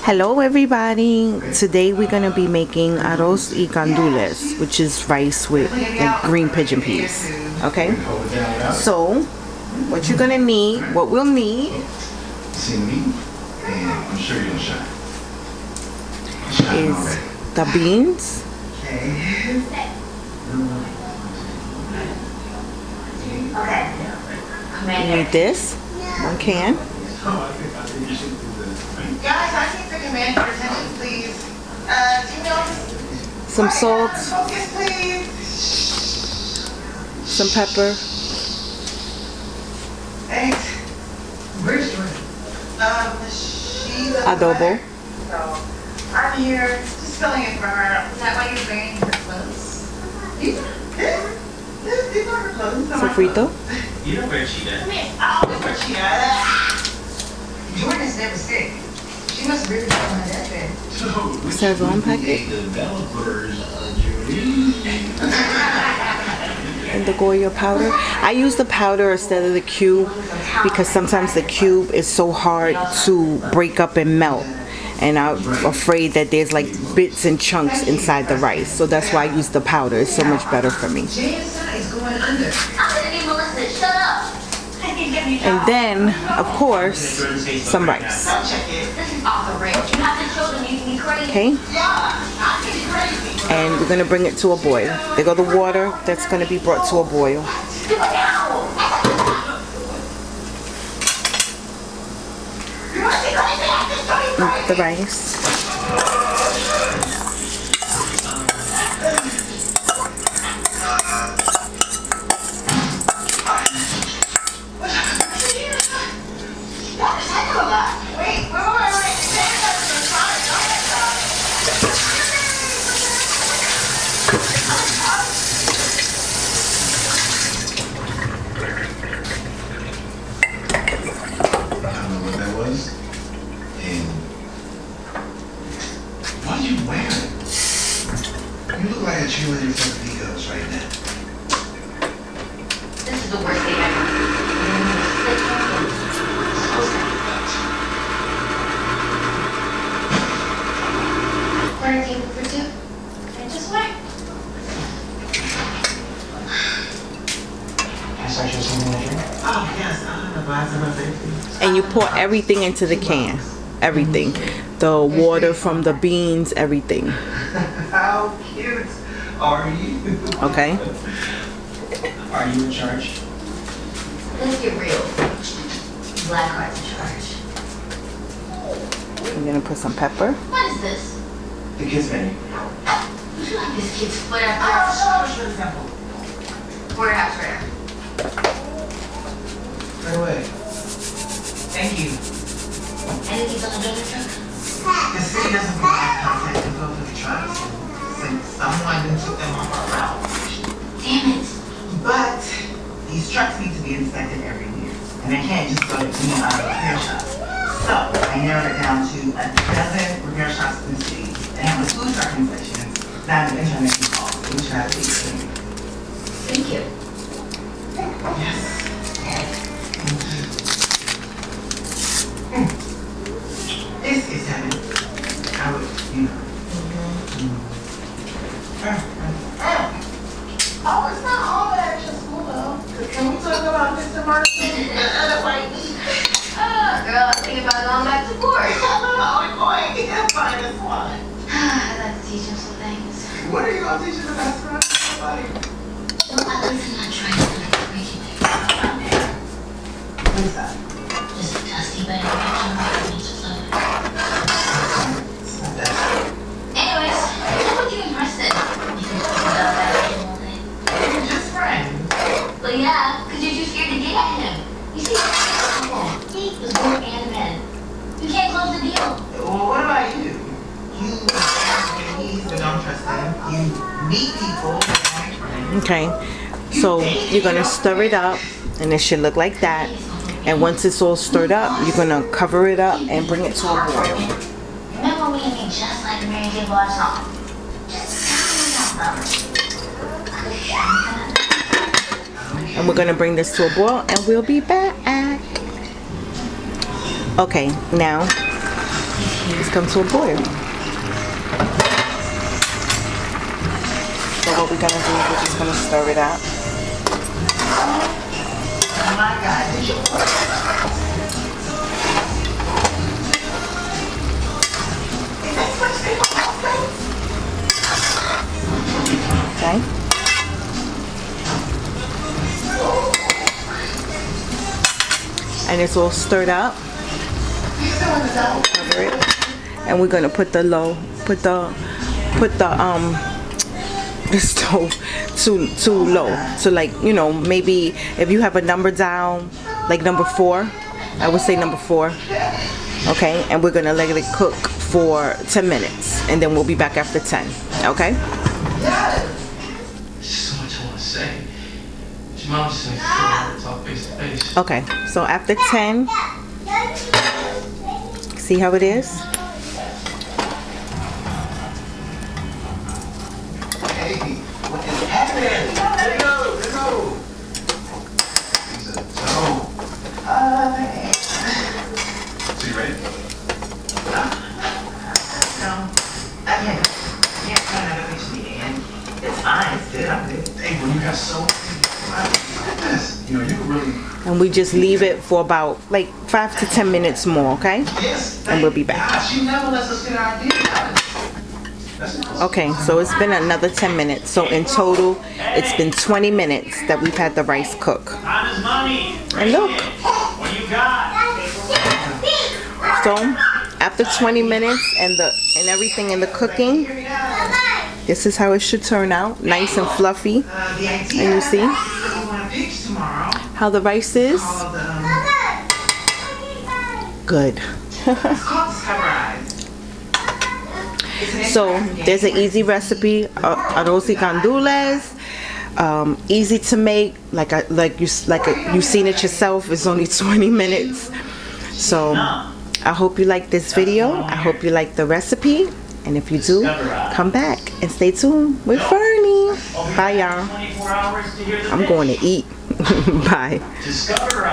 Hello everybody, today we're going to be making arroz y gandules, which is rice with like green pigeon peas. Okay, so what you're going to need, what we'll need is the beans, you need this, 1 can. Guys, I need to command your attention, please. Do you know? Some salt, Focus, please. some pepper, Thanks. Where's Jordan? She's adobo. So, I'm here just filling in for her. Is that why you're wearing her clothes? These are her clothes. Sofrito. You know where she does. Come here. Oh, where she at? Jordan is never sick. She must really be on her deathbed. Sazon packet. And the Goya powder. I use the powder instead of the cube because sometimes the cube is so hard to break up and melt. And I'm afraid that there's like bits and chunks inside the rice. So that's why I use the powder. It's so much better for me. And then, of course, some rice. Okay? And we're going to bring it to a boil. There go the water that's going to be brought to a boil. The rice. You look like a cheerleader for the Eagles right now. This is the worst thing ever. Quarantine for 2? And just wait. Can I start you something to drink? Oh, yes. A glass of rosé, please. And you pour everything into the can. Everything. The water from the beans, everything. How cute are you? Okay? Are you in charge? Let's get real. Black Heart's in charge. I'm gonna put some pepper. What is this? The kids menu. You like this kid's foot up there? Oh, sure, simple. Warehouse rare. Right away. Thank you. Anything on the donor truck? The city doesn't provide contact info for the trucks since someone took them off our route. Damn it. But these trucks need to be inspected every year, and they can't just go to any other repair shops. So I narrowed it down to a dozen repair shops in the city that have the food truck inspections, not the internet calls, which have to be clean. Thank you. Yes. This is heaven. I would, you know. Oh, it's not all that extra school though. Can we talk about Mr. Martin and other white meat? Girl, I was thinking about going back to court. Oh, boy, he'll find us one. I'd like to teach him some things. What are you going to teach us about somebody? Well, at least I'm not trying to break it. What is that? Just a dusty bed of kitchen rock just love it. Anyways, look what you impressed. You can talk about that all day. We're just friends. Well, yeah, because you're too scared to get at him. You see, he was born and men. You can't close the deal. Well, what about you? You have enemies, but don't trust them. You meet people, but don't friends. Okay. So you're gonna stir it up, and it should look like that. And once it's all stirred up, you're gonna cover it up and bring it to a boil. Remember when you made just like Mary J. Blige song? Just And we're gonna bring this to a boil, and we'll be back. Okay, now just come to a boil. So what we're gonna do is we're just gonna stir it up. Oh my God, did you? Okay. And it's all stirred up. Cover it. And we're gonna put the stove too low. So like, you know, maybe if you have a number down, like number 4, I would say number 4. Okay, and we're gonna let it cook for 10 minutes, and then we'll be back after 10. Okay. There's so much I want to say. Your mom just makes me feel like to talk face to face. Okay, so after 10, see how it is? Hey, what is happening? Hello. So you ready? No, I can't try another piece of meat in. It's fine, it's good, I'm good. Hey, when you have so many, you know, you can really. And we just leave it for about like 5 to 10 minutes more, okay? Yes. And we'll be back. Gosh, you never let us get our ideas out. That's Okay, so it's been another 10 minutes. So in total, it's been 20 minutes that we've had the rice cook. Time is money. And look. What you got? So after 20 minutes and everything in the cooking, this is how it should turn out. Nice and fluffy. The idea And you see is that we want to pitch tomorrow. how the rice is? Called, Good. it's called Discover Eyes. It's an So interactive there's an game. easy easy recipe, arroz y gandules. Easy to make, you've seen it yourself. It's only 20 minutes. So I hope you like this video. I hope you like the recipe. And if you do, come back and stay tuned with Fernie. Bye, y'all. 24 hours to hear the I'm going to eat. Bye. Discover